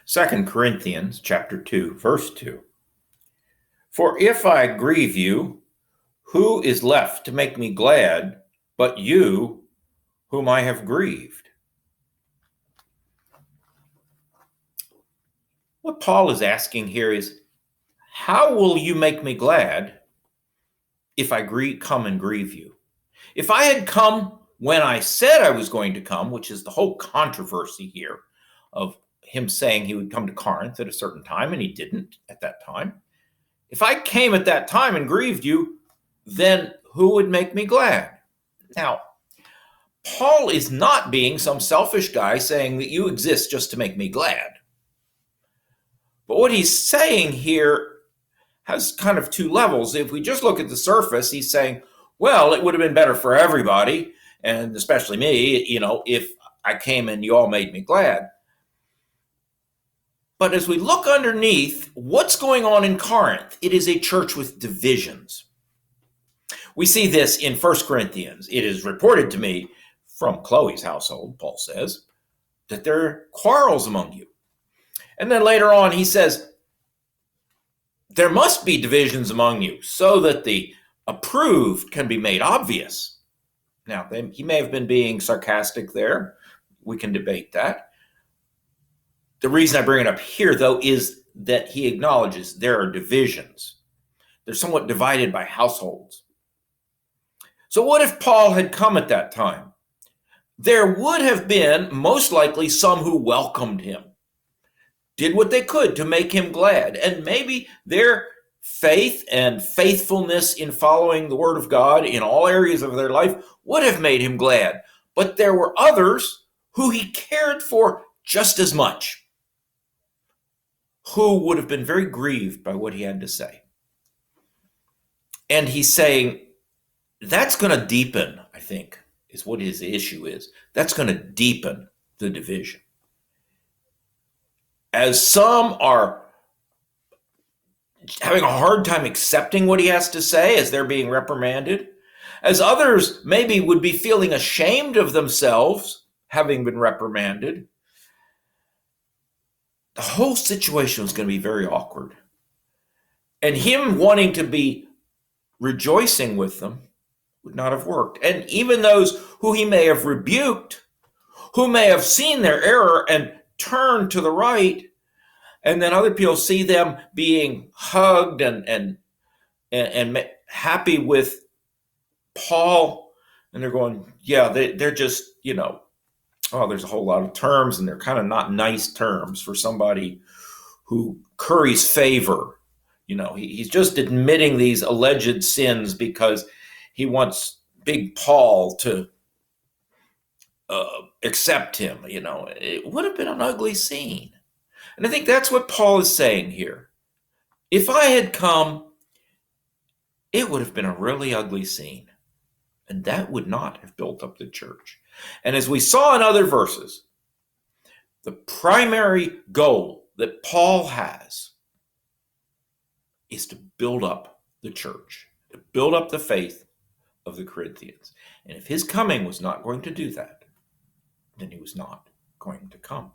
2 Corinthians chapter 2, verse 2. For if I grieve you, who is left to make me glad but you whom I have grieved? What Paul is asking here is, how will you make me glad if I come and grieve you? If I had come when I said I was going to come, which is the whole controversy here of him saying he would come to Corinth at a certain time, and he didn't at that time. If I came at that time and grieved you, then who would make me glad? Now, Paul is not being some selfish guy saying that you exist just to make me glad. But what he's saying here has kind of two levels. If we just look at the surface, he's saying, well, it would have been better for everybody, and especially me, if I came and you all made me glad. But as we look underneath, what's going on in Corinth? It is a church with divisions. We see this in 1 Corinthians. It is reported to me from Chloe's household, Paul says, that there are quarrels among you. And then later on, he says, there must be divisions among you so that the approved can be made obvious. Now, he may have been being sarcastic there. We can debate that. The reason I bring it up here, though, is that he acknowledges there are divisions. They're somewhat divided by households. So what if Paul had come at that time? There would have been, most likely, some who welcomed him, did what they could to make him glad, and maybe their faith and faithfulness in following the word of God in all areas of their life would have made him glad. But there were others who he cared for just as much, who would have been very grieved by what he had to say. And he's saying, that's going to deepen, I think, is what his issue is. That's going to deepen the division. As some are having a hard time accepting what he has to say as they're being reprimanded, as others maybe would be feeling ashamed of themselves having been reprimanded, the whole situation was going to be very awkward. And him wanting to be rejoicing with them would not have worked. And even those who he may have rebuked, who may have seen their error and turned to the right, and then other people see them being hugged and happy with Paul, and they're going, yeah, they're just, there's a whole lot of terms, and they're kind of not nice terms for somebody who curries favor. He's just admitting these alleged sins because he wants Big Paul to accept him. It would have been an ugly scene. And I think that's what Paul is saying here. If I had come, it would have been a really ugly scene. And that would not have built up the church. And as we saw in other verses, the primary goal that Paul has is to build up the church, to build up the faith of the Corinthians. And if his coming was not going to do that, then he was not going to come.